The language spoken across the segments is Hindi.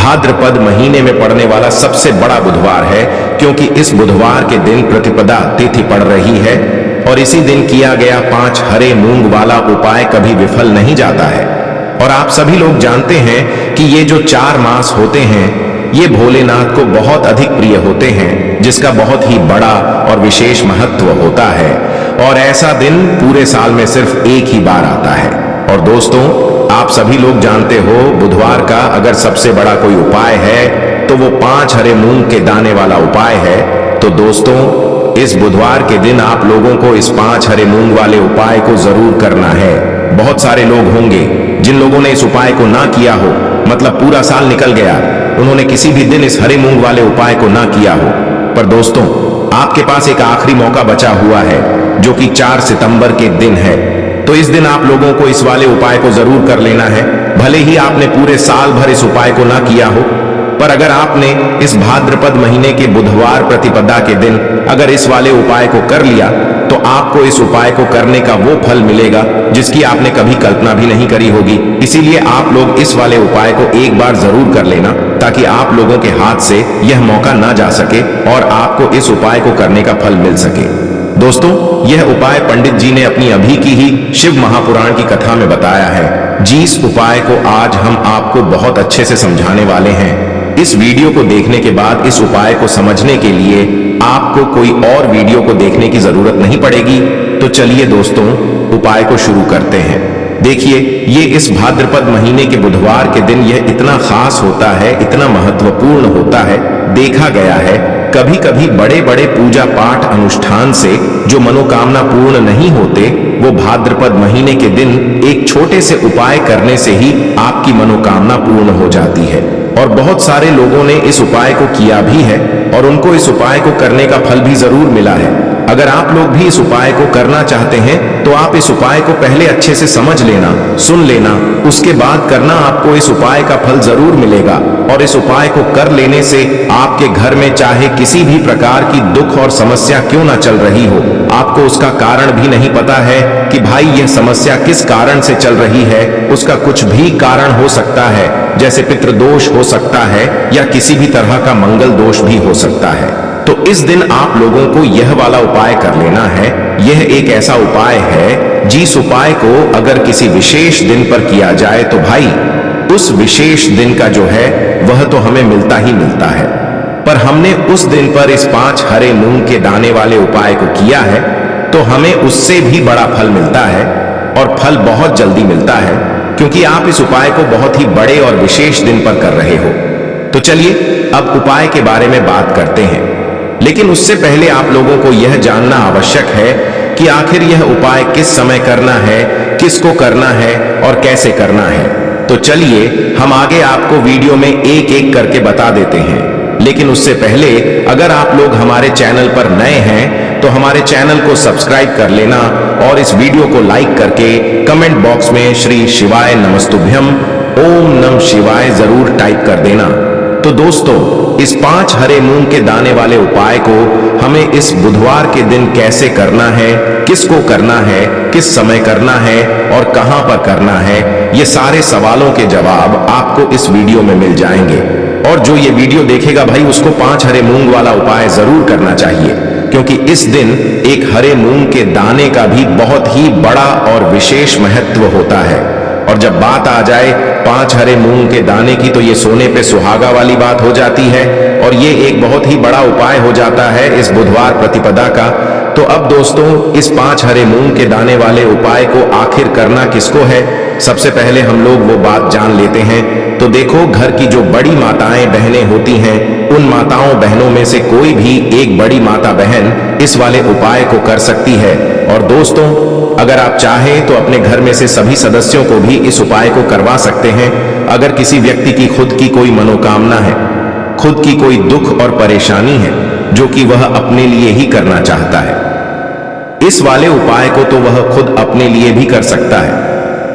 भाद्रपद महीने में पड़ने वाला सबसे बड़ा बुधवार है, क्योंकि इस बुधवार के दिन प्रतिपदा तिथि पड़ रही है और इसी दिन किया गया 5 हरे मूंग वाला उपाय कभी विफल नहीं जाता है। और आप सभी लोग जानते हैं कि ये जो 4 मास होते हैं ये भोलेनाथ को बहुत अधिक प्रिय होते हैं, जिसका बहुत ही बड़ा और विशेष महत्व होता है। और ऐसा दिन पूरे साल में सिर्फ एक ही बार आता है। और दोस्तों, आप सभी लोग जानते हो बुधवार का अगर सबसे बड़ा कोई उपाय है तो वो 5 हरे मूंग के दाने वाला उपाय है। तो दोस्तों, इस बुधवार के दिन आप लोगों को इस 5 हरे मूंग वाले उपाय को जरूर करना है। बहुत सारे लोग होंगे जिन लोगों ने इस उपाय को ना किया हो, मतलब पूरा साल निकल गया, उन्होंने किसी भी दिन इस हरे मूंग वाले उपाय को ना किया हो। पर दोस्तों, आपके पास एक आखिरी मौका बचा हुआ है जो कि 4 सितंबर के दिन है। तो इस दिन आप लोगों को इस वाले उपाय को जरूर कर लेना है। भले ही आपने पूरे साल भर इस उपाय को ना किया हो, पर अगर आपने इस भाद्रपद महीने के बुधवार प्रतिपदा के दिन अगर इस वाले उपाय को कर लिया तो आपको इस उपाय को करने का वो फल मिलेगा जिसकी आपने कभी कल्पना भी नहीं करी होगी। इसीलिए आप लोग इस वाले उपाय को एक बार जरूर कर लेना, ताकि आप लोगों के हाथ से यह मौका ना जा सके और आपको इस उपाय को करने का फल मिल सके। दोस्तों, यह उपाय पंडित जी ने अपनी अभी की ही शिव महापुराण की कथा में बताया है। जिस उपाय को आज हम आपको बहुत अच्छे से समझाने वाले हैं, इस वीडियो को देखने के बाद इस उपाय को समझने के लिए आपको कोई और वीडियो को देखने की जरूरत नहीं पड़ेगी। तो चलिए दोस्तों, उपाय को शुरू करते हैं। देखिए, ये इस भाद्रपद महीने के बुधवार के दिन यह इतना खास होता है, इतना महत्वपूर्ण होता है। देखा गया है कभी कभी बड़े बड़े पूजा पाठ अनुष्ठान से जो मनोकामना पूर्ण नहीं होते, वो भाद्रपद महीने के दिन एक छोटे से उपाय करने से ही आपकी मनोकामना पूर्ण हो जाती है। और बहुत सारे लोगों ने इस उपाय को किया भी है और उनको इस उपाय को करने का फल भी जरूर मिला है। अगर आप लोग भी इस उपाय को करना चाहते हैं तो आप इस उपाय को पहले अच्छे से समझ लेना, सुन लेना, उसके बाद करना, आपको इस उपाय का फल जरूर मिलेगा। और इस उपाय को कर लेने से आपके घर में चाहे किसी भी प्रकार की दुख और समस्या क्यों ना चल रही हो, आपको उसका कारण भी नहीं पता है कि भाई यह समस्या किस कारण से चल रही है, उसका कुछ भी कारण हो सकता है, जैसे पितृदोष हो सकता है या किसी भी तरह का मंगल दोष भी हो सकता है। तो इस दिन आप लोगों को यह वाला उपाय कर लेना है। यह एक ऐसा उपाय है जिस उपाय को अगर किसी विशेष दिन पर किया जाए तो भाई उस विशेष दिन का जो है वह तो हमें मिलता ही मिलता है। पर हमने उस दिन पर इस 5 हरे मूंग के दाने वाले उपाय को किया है तो हमें उससे भी बड़ा फल मिलता है, और फल बहुत जल्दी मिलता है, क्योंकि आप इस उपाय को बहुत ही बड़े और विशेष दिन पर कर रहे हो। तो चलिए अब उपाय के बारे में बात करते हैं, लेकिन उससे पहले आप लोगों को यह जानना आवश्यक है कि आखिर यह उपाय किस समय करना है, किसको करना है और कैसे करना है। तो चलिए हम आगे आपको वीडियो में एक एक करके बता देते हैं। लेकिन उससे पहले अगर आप लोग हमारे चैनल पर नए हैं तो हमारे चैनल को सब्सक्राइब कर लेना और इस वीडियो को लाइक करके कमेंट बॉक्स में श्री शिवाय नमस्तुभ्यम ओम नमः शिवाय जरूर टाइप कर देना। तो दोस्तों, इस 5 हरे मूंग के दाने वाले उपाय को हमें इस बुधवार के दिन कैसे करना है, किसको करना है, किस समय करना है और कहां पर करना है, ये सारे सवालों के जवाब आपको इस वीडियो में मिल जाएंगे। और जो ये वीडियो देखेगा भाई उसको 5 हरे मूंग वाला उपाय जरूर करना चाहिए, क्योंकि इस दिन एक हरे मूंग के दाने का भी बहुत ही बड़ा और विशेष महत्व होता है। और जब बात आ जाए 5 हरे मूंग के दाने की तो ये सोने पे सुहागा वाली बात हो जाती है और ये एक बहुत ही बड़ा उपाय हो जाता है इस बुधवार प्रतिपदा का। तो अब दोस्तों, इस 5 हरे मूंग के दाने वाले उपाय को आखिर करना किसको है, सबसे पहले हम लोग वो बात जान लेते हैं। तो देखो, घर की जो बड़ी माताएं बहनें होती हैं, उन माताओं बहनों में से कोई भी एक बड़ी माता बहन इस वाले उपाय को कर सकती है। और दोस्तों, अगर आप चाहें तो अपने घर में से सभी सदस्यों को भी इस उपाय को करवा सकते हैं। अगर किसी व्यक्ति की खुद की कोई मनोकामना है, खुद की कोई दुख और परेशानी है जो कि वह अपने लिए ही करना चाहता है, इस वाले उपाय को तो वह खुद अपने लिए भी कर सकता है।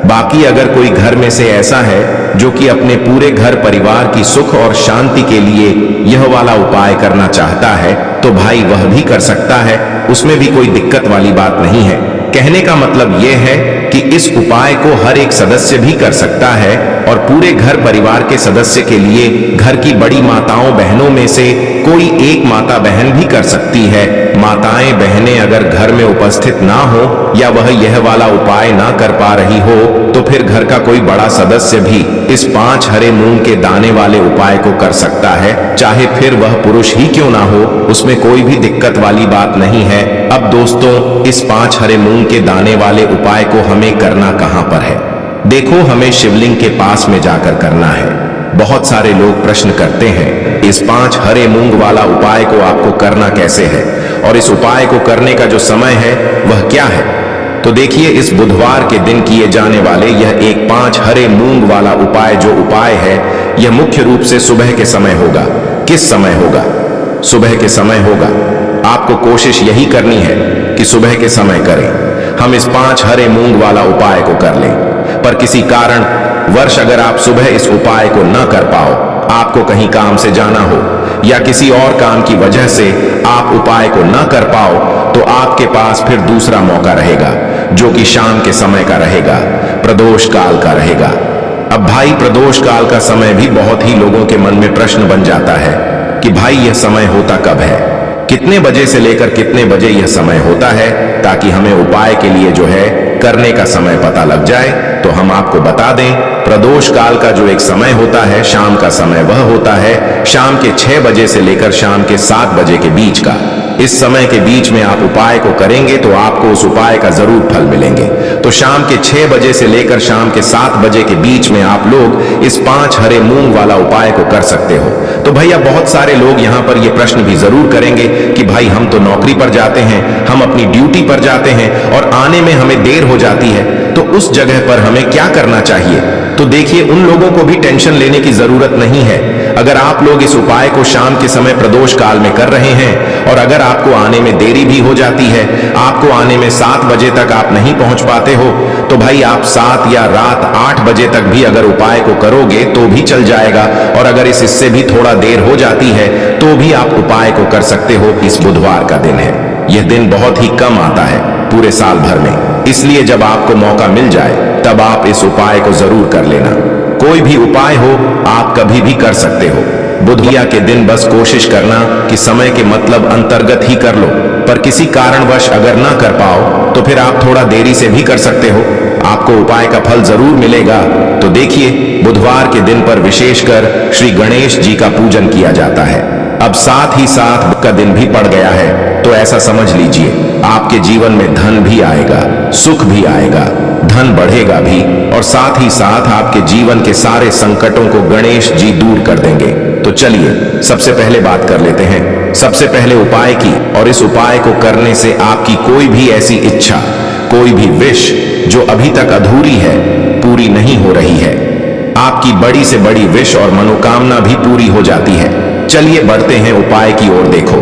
बाकी अगर कोई घर में से ऐसा है जो कि अपने पूरे घर परिवार की सुख और शांति के लिए यह वाला उपाय करना चाहता है तो भाई वह भी कर सकता है, उसमें भी कोई दिक्कत वाली बात नहीं है। कहने का मतलब यह है कि इस उपाय को हर एक सदस्य भी कर सकता है और पूरे घर परिवार के सदस्य के लिए घर की बड़ी माताओं बहनों में से कोई एक माता बहन भी कर सकती है। माताएं बहनें अगर घर में उपस्थित ना हो या वह यह वाला उपाय ना कर पा रही हो तो फिर घर का कोई बड़ा सदस्य भी इस 5 हरे मूंग के दाने वाले उपाय को कर सकता है, चाहे फिर वह पुरुष ही क्यों ना हो, उसमें कोई भी दिक्कत वाली बात नहीं है। अब दोस्तों, इस 5 हरे मूंग के दाने वाले उपाय को हमें करना कहां पर है? देखो, हमें शिवलिंग के पास में जाकर करना है। बहुत सारे लोग प्रश्न करते हैं इस 5 हरे मूंग वाला उपाय को आपको करना कैसे है और इस उपाय को करने का जो समय है वह क्या है। तो देखिए, इस बुधवार के दिन किए जाने वाले यह एक 5 हरे मूंग वाला उपाय जो उपाय है यह मुख्य रूप से सुबह के समय होगा। किस समय होगा? सुबह के समय होगा। आपको कोशिश यही करनी है कि सुबह के समय करें। हम इस 5 हरे मूंग वाला उपाय को कर लें, पर किसी कारण वर्ष अगर आप सुबह इस उपाय को न कर पाओ, आपको कहीं काम से जाना हो या किसी और काम की वजह से आप उपाय को न कर पाओ, तो आपके पास फिर दूसरा मौका रहेगा जो कि शाम के समय का रहेगा, प्रदोष काल का रहेगा। अब भाई, प्रदोष काल का समय भी बहुत ही लोगों के मन में प्रश्न बन जाता है कि भाई यह समय होता कब है, कितने बजे से लेकर कितने बजे यह समय होता है, ताकि हमें उपाय के लिए जो है करने का समय पता लग जाए। तो हम आपको बता दें, प्रदोष काल का जो एक समय होता है, शाम का समय, वह होता है शाम के 6 बजे से लेकर शाम के 7 बजे के बीच का। इस समय के बीच में आप उपाय को करेंगे तो आपको उस उपाय का जरूर फल मिलेंगे। तो शाम के 6 बजे से लेकर शाम के 7 बजे के बीच में आप लोग इस 5 हरे मूंग वाला उपाय को कर सकते हो। तो भैया, बहुत सारे लोग यहाँ पर ये प्रश्न भी जरूर करेंगे कि भाई हम तो नौकरी पर जाते हैं, हम अपनी ड्यूटी पर जाते हैं और आने में हमें देर हो जाती है, तो उस जगह पर हमें क्या करना चाहिए? तो देखिए, उन लोगों को भी टेंशन लेने की जरूरत नहीं है। अगर आप लोग इस उपाय को शाम के समय प्रदोष काल में कर रहे हैं और अगर आपको आने में देरी भी हो जाती है, आपको आने में 7 बजे तक आप नहीं पहुंच पाते हो, तो भाई आप 7 या रात 8 बजे तक भी अगर उपाय को करोगे तो भी चल जाएगा। और अगर इससे भी थोड़ा देर हो जाती है तो भी आप उपाय को कर सकते हो। इस बुधवार का दिन है, यह दिन बहुत ही कम आता है पूरे साल भर में, इसलिए जब आपको मौका मिल जाए तब आप इस उपाय को जरूर कर लेना। कोई भी उपाय हो, आप कभी भी कर सकते हो। बुधवार के दिन बस कोशिश करना कि समय के मतलब अंतर्गत ही कर लो, पर किसी कारणवश अगर ना कर पाओ तो फिर आप थोड़ा देरी से भी कर सकते हो, आपको उपाय का फल जरूर मिलेगा। तो देखिए, बुधवार के दिन पर विशेषकर श्री गणेश जी का पूजन किया जाता है। अब साथ ही साथ का दिन भी पड़ गया है, तो ऐसा समझ लीजिए आपके जीवन में धन भी आएगा, सुख भी आएगा, धन बढ़ेगा भी और साथ ही साथ आपके जीवन के सारे संकटों को गणेश जी दूर कर देंगे। तो चलिए सबसे पहले बात कर लेते हैं सबसे पहले उपाय की, और इस उपाय को करने से आपकी कोई भी ऐसी इच्छा, कोई भी विश जो अभी तक अधूरी है, पूरी नहीं हो रही है, आपकी बड़ी से बड़ी विश और मनोकामना भी पूरी हो जाती है। चलिए बढ़ते हैं उपाय की ओर। देखो,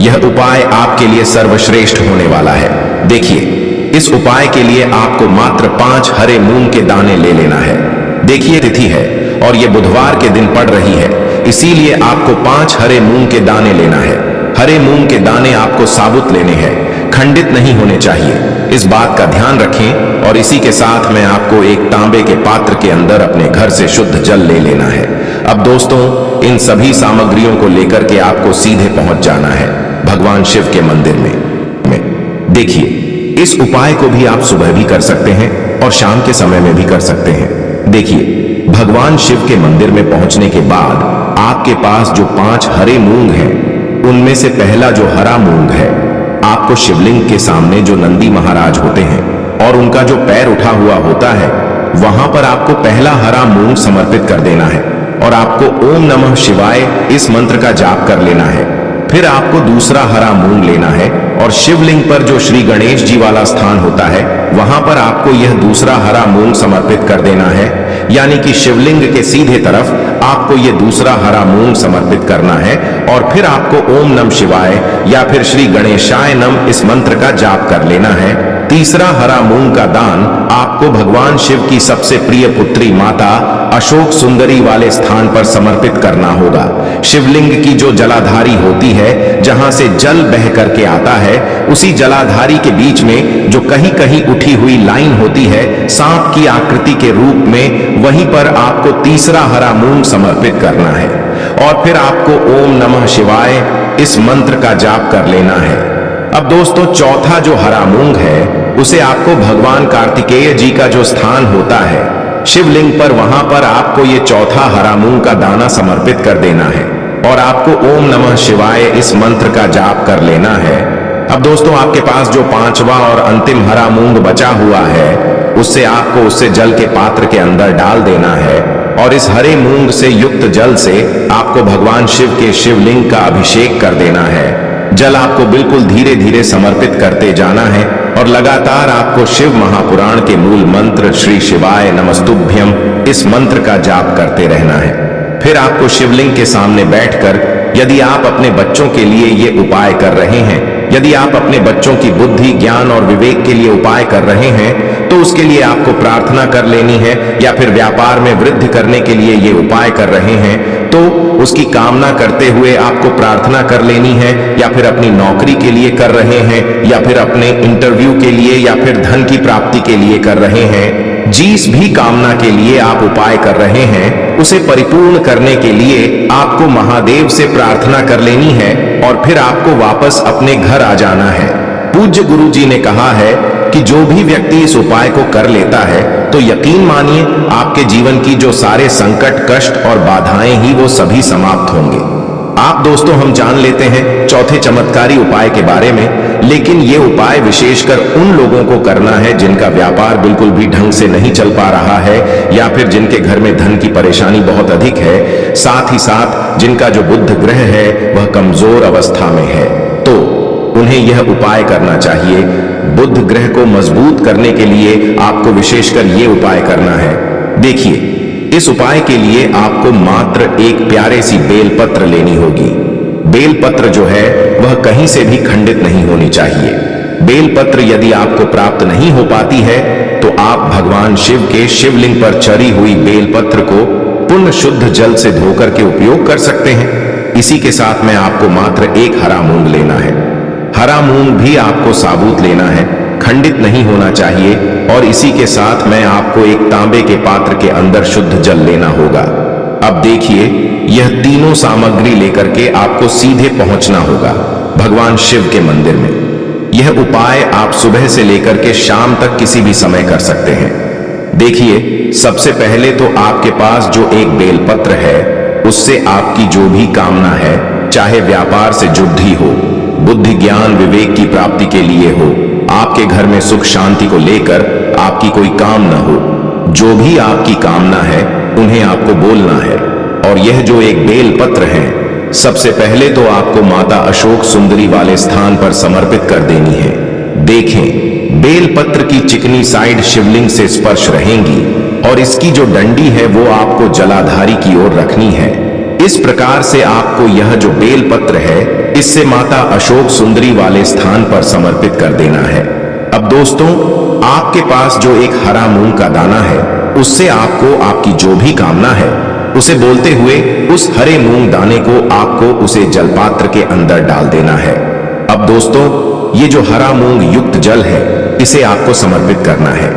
यह उपाय आपके लिए सर्वश्रेष्ठ होने वाला है। देखिए, इस उपाय के लिए आपको मात्र 5 हरे मूंग के दाने ले लेना है। देखिए, तिथि है और यह बुधवार के दिन पड़ रही है, इसीलिए आपको 5 हरे मूंग के दाने लेना है। हरे मूंग के दाने आपको साबुत लेने हैं, खंडित नहीं होने चाहिए, इस बात का ध्यान रखें। और इसी के साथ में आपको एक तांबे के पात्र के अंदर अपने घर से शुद्ध जल ले लेना है। अब दोस्तों, इन सभी सामग्रियों को लेकर के आपको सीधे पहुंच जाना है भगवान शिव के मंदिर में। देखिए, इस उपाय को भी आप सुबह भी कर सकते हैं और शाम के समय में भी कर सकते हैं। देखिए, भगवान शिव के मंदिर में पहुंचने के बाद आपके पास जो 5 हरे मूंग हैं, उनमें से पहला जो हरा मूंग है, आपको शिवलिंग के सामने जो नंदी महाराज होते हैं और उनका जो पैर उठा हुआ होता है, वहां पर आपको पहला हरा मूंग समर्पित कर देना है और आपको ओम नमः शिवाय इस मंत्र का जाप कर लेना है। फिर आपको दूसरा हरा मूंग लेना है और शिवलिंग पर जो श्री गणेश जी वाला स्थान होता है, वहां पर आपको यह दूसरा हरा मूंग समर्पित कर देना है। यानी कि शिवलिंग के सीधे तरफ आपको ये दूसरा हरा मूंग समर्पित करना है और फिर आपको ओम नमः शिवाय या फिर श्री गणेशाय नमः इस मंत्र का जाप कर लेना है। तीसरा हरा मूंग का दान आपको भगवान शिव की सबसे प्रिय पुत्री माता अशोक सुंदरी वाले स्थान पर समर्पित करना होगा। शिवलिंग की जो जलाधारी होती है, जहां से जल बह करके आता है, उसी जलाधारी के बीच में जो कहीं कहीं उठी हुई लाइन होती है सांप की आकृति के रूप में, वहीं पर आपको तीसरा हरा मूंग समर्पित करना है और फिर आपको ओम नमः शिवाय इस मंत्र का जाप कर लेना है। अब दोस्तों, चौथा जो हरा मूंग है उसे आपको भगवान कार्तिकेय जी का जो स्थान होता है शिवलिंग पर, वहां पर आपको ये चौथा हरा मूंग का दाना समर्पित कर देना है और आपको ओम नमः शिवाय इस मंत्र का जाप कर लेना है। अब दोस्तों, आपके पास जो पांचवा और अंतिम हरा मूंग बचा हुआ है उससे आपको उससे जल के पात्र के अंदर डाल देना है और इस हरे मूंग से युक्त जल से आपको भगवान शिव के शिवलिंग का अभिषेक कर देना है। जल आपको बिल्कुल धीरे धीरे समर्पित करते जाना है और लगातार आपको शिव महापुराण के मूल मंत्र श्री शिवाय नमस्तुभ्यम इस मंत्र का जाप करते रहना है। फिर आपको शिवलिंग के सामने बैठकर, यदि आप अपने बच्चों के लिए ये उपाय कर रहे हैं, यदि आप अपने बच्चों की बुद्धि, ज्ञान और विवेक के लिए उपाय कर रहे हैं, तो उसके लिए आपको प्रार्थना कर लेनी है, या फिर व्यापार में वृद्धि करने के लिए ये उपाय कर रहे हैं तो उसकी कामना करते हुए आपको प्रार्थना कर लेनी है, या फिर अपनी नौकरी के लिए कर रहे हैं, या फिर अपने इंटरव्यू के लिए, या फिर धन की प्राप्ति के लिए कर रहे हैं। जिस भी कामना के लिए आप उपाय कर रहे हैं उसे परिपूर्ण करने के लिए आपको महादेव से प्रार्थना कर लेनी है और फिर आपको वापस अपने घर आ जाना है। पूज्य गुरु जी ने कहा है कि जो भी व्यक्ति इस उपाय को कर लेता है तो यकीन मानिए आपके जीवन की जो सारे संकट, कष्ट और बाधाएं ही वो सभी समाप्त होंगे। आप दोस्तों, हम जान लेते हैं चौथे चमत्कारी उपाय के बारे में, लेकिन ये उपाय विशेषकर उन लोगों को करना है जिनका व्यापार बिल्कुल भी ढंग से नहीं चल पा रहा है, या फिर जिनके घर में धन की परेशानी बहुत अधिक है, साथ ही साथ जिनका जो बुध ग्रह है वह कमजोर अवस्था में है, तो उन्हें यह उपाय करना चाहिए। बुध ग्रह को मजबूत करने के लिए आपको विशेषकर ये उपाय करना है। देखिए, इस उपाय के लिए आपको मात्र एक प्यारे सी बेलपत्र लेनी होगी। बेलपत्र जो है वह कहीं से भी खंडित नहीं होनी चाहिए। बेलपत्र यदि आपको प्राप्त नहीं हो पाती है तो आप भगवान शिव के शिवलिंग पर चढ़ी हुई बेलपत्र को पुण्य शुद्ध जल से धोकर के उपयोग कर सकते हैं। इसी के साथ में आपको मात्र एक हरा मूंग लेना है। हरा मूंग भी आपको साबुत लेना है, खंडित नहीं होना चाहिए, और इसी के साथ में आपको एक तांबे के पात्र के अंदर शुद्ध जल लेना होगा। अब देखिए, यह तीनों सामग्री लेकर के आपको सीधे पहुंचना होगा भगवान शिव के मंदिर में। यह उपाय आप सुबह से लेकर के शाम तक किसी भी समय कर सकते हैं। देखिए, सबसे पहले तो आपके पास जो एक बेलपत्र है उससे आपकी जो भी कामना है, चाहे व्यापार से जुड़ी हो, बुद्धि ज्ञान विवेक की प्राप्ति के लिए हो, आपके घर में सुख शांति को लेकर आपकी कोई काम न हो, जो भी आपकी कामना है उन्हें आपको बोलना है। और यह जो एक बेल पत्र है, सबसे पहले तो आपको माता अशोक सुंदरी वाले स्थान पर समर्पित कर देनी है। देखें, बेल पत्र की चिकनी साइड शिवलिंग से स्पर्श रहेंगी और इसकी जो डंडी है वो आपको जलाधारी की ओर रखनी है। इस प्रकार से आपको यह जो बेल पत्र है इससे माता अशोक सुंदरी वाले स्थान पर समर्पित कर देना है। अब दोस्तों, आपके पास जो एक हरा मूंग का दाना है उससे आपको आपकी जो भी कामना है उसे बोलते हुए उस हरे मूंग दाने को आपको उसे जलपात्र के अंदर डाल देना है। अब दोस्तों, ये जो हरा मूंग युक्त जल है इसे आपको समर्पित करना है।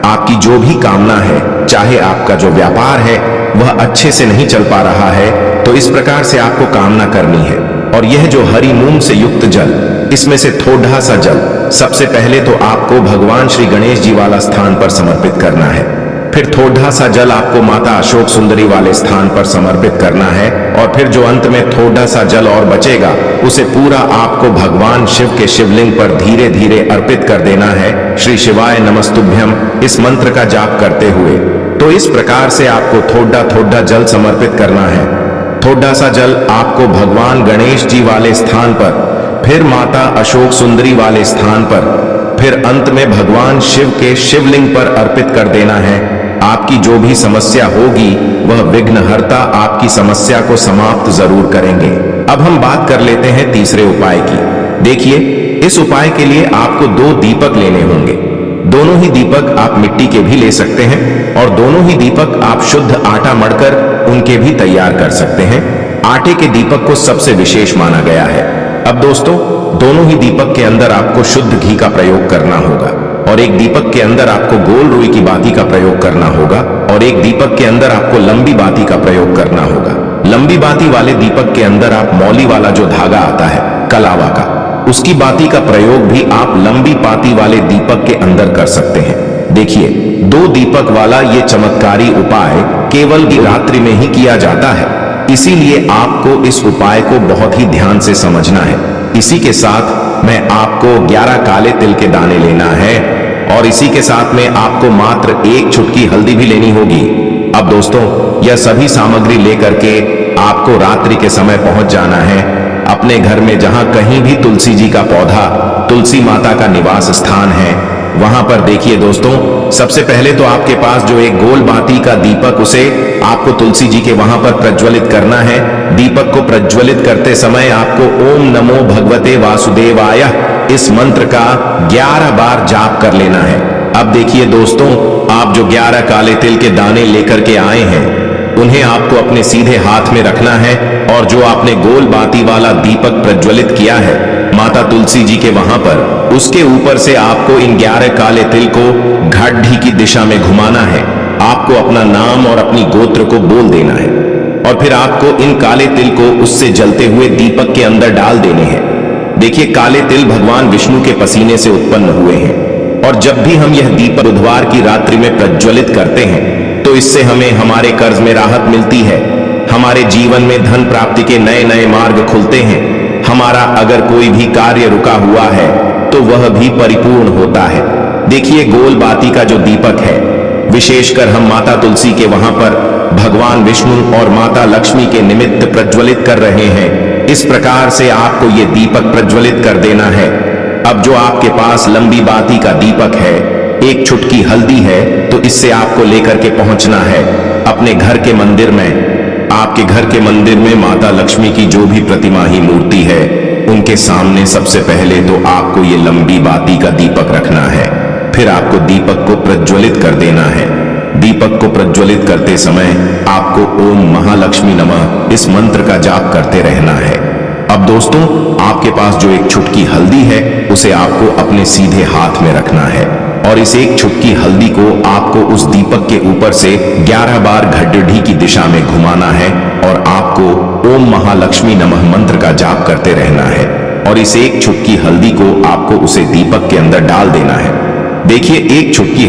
आपकी जो भी कामना है, चाहे आपका जो व्यापार है वह अच्छे से नहीं चल पा रहा है, तो इस प्रकार से आपको कामना करनी है। और यह जो हरी मूंग से युक्त जल, इसमें से थोड़ा सा जल सबसे पहले तो आपको भगवान श्री गणेश जी वाला स्थान पर समर्पित करना है। फिर थोड़ा सा जल आपको माता अशोक सुंदरी वाले स्थान पर समर्पित करना है, और फिर जो अंत में थोड़ा सा जल और बचेगा उसे पूरा आपको भगवान शिव के शिवलिंग पर धीरे धीरे अर्पित कर देना है, श्री शिवाय नमस्तुभ्यम इस मंत्र का जाप करते हुए। तो इस प्रकार से आपको थोड़ा थोड़ा जल समर्पित करना है। थोड़ा सा जल आपको भगवान गणेश जी वाले स्थान पर, फिर माता अशोक सुंदरी वाले स्थान पर, फिर अंत में भगवान शिव के शिवलिंग पर अर्पित कर देना है। आपकी जो भी समस्या होगी वह विघ्नहर्ता आपकी समस्या को समाप्त जरूर करेंगे। अब हम बात कर लेते हैं तीसरे उपाय की। देखिए, इस उपाय के लिए आपको 2 दीपक लेने होंगे। दोनों ही दीपक आप मिट्टी के भी ले सकते हैं और दोनों ही दीपक आप शुद्ध आटा मढ़कर उनके भी तैयार कर सकते हैं। आटे के दीपक को सबसे विशेष माना गया है। अब दोस्तों, दोनों ही दीपक के अंदर आपको शुद्ध घी का प्रयोग करना होगा और एक दीपक के अंदर आपको गोल रुई की बाती का प्रयोग करना होगा और एक दीपक के अंदर आपको लंबी बाती का प्रयोग करना होगा। लंबी बाती वाले दीपक के अंदर आप मौली वाला जो धागा आता है कलावा का, उसकी बाती का प्रयोग भी आप लंबी बाती वाले दीपक के अंदर कर सकते हैं। देखिए, 2 दीपक वाला ये चमत्कारी उपाय केवल रात्रि में ही किया जाता है, इसीलिए आपको इस उपाय को बहुत ही ध्यान से समझना है। इसी के साथ मैं आपको 11 काले तिल के दाने लेना है और इसी के साथ में आपको मात्र 1 चुटकी हल्दी भी लेनी होगी। अब दोस्तों, यह सभी सामग्री लेकर के आपको रात्रि के समय पहुंच जाना है अपने घर में, जहां कहीं भी तुलसी जी का पौधा, तुलसी माता का निवास स्थान है, वहां पर देखिए दोस्तों, सबसे पहले तो आपके पास जो एक गोल बाती का दीपक, उसे आपको तुलसी जी के वहां पर प्रज्वलित करना है। दीपक को प्रज्वलित करते समय आपको ओम नमो भगवते वासुदेवाय इस मंत्र का 11 बार जाप कर लेना है। अब देखिए दोस्तों, आप जो 11 काले तिल के दाने लेकर के आए हैं, उन्हें आपको अपने सीधे हाथ में रखना है और जो आपने गोल बाती वाला दीपक प्रज्वलित किया है माता तुलसी जी के वहां पर, उसके ऊपर से आपको इन 11 काले तिल को घाटी की दिशा में घुमाना है। आपको अपना नाम और अपनी गोत्र को बोल देना है और फिर आपको इन काले तिल को उससे जलते हुए दीपक के अंदर डाल देने हैं। देखिए, काले तिल भगवान विष्णु के पसीने से उत्पन्न हुए हैं और जब भी हम यह दीपक बुधवार की रात्रि में प्रज्वलित करते हैं तो इससे हमें हमारे कर्ज में राहत मिलती है, हमारे जीवन में धन प्राप्ति के नए नए मार्ग खुलते हैं, हमारा अगर कोई भी कार्य रुका हुआ है तो वह भी परिपूर्ण होता है। देखिए, गोल बाती का जो दीपक है, विशेषकर हम माता तुलसी के वहां पर भगवान विष्णु और माता लक्ष्मी के निमित्त प्रज्वलित कर रहे हैं। इस प्रकार से आपको ये दीपक प्रज्वलित कर देना है। अब जो आपके पास लंबी बाती का दीपक है, 1 चुटकी हल्दी है, तो इससे आपको लेकर के पहुंचना है अपने घर के मंदिर में। आपके घर के मंदिर में माता लक्ष्मी की जो भी प्रतिमा ही मूर्ति है, उनके सामने सबसे पहले तो आपको ये लंबी बाती का दीपक रखना है। फिर आपको दीपक को प्रज्वलित कर देना है। दीपक को प्रज्वलित करते समय आपको ओम महालक्ष्मी नमः इस मंत्र का जाप करते रहना है। अब दोस्तों, आपके पास जो 1 चुटकी हल्दी है, उसे आपको अपने सीधे हाथ में रखना है और इस 1 चुटकी हल्दी को आपको उस दीपक के ऊपर से 11 बार घड्डी की दिशा में घुमाना है और आपको ओम महालक्ष्मी नमः मंत्र का जाप करते रहना है और इस 1 चुटकी हल्दी को आपको उसे दीपक के अंदर डाल देना है। देखिए, 1 चुटकी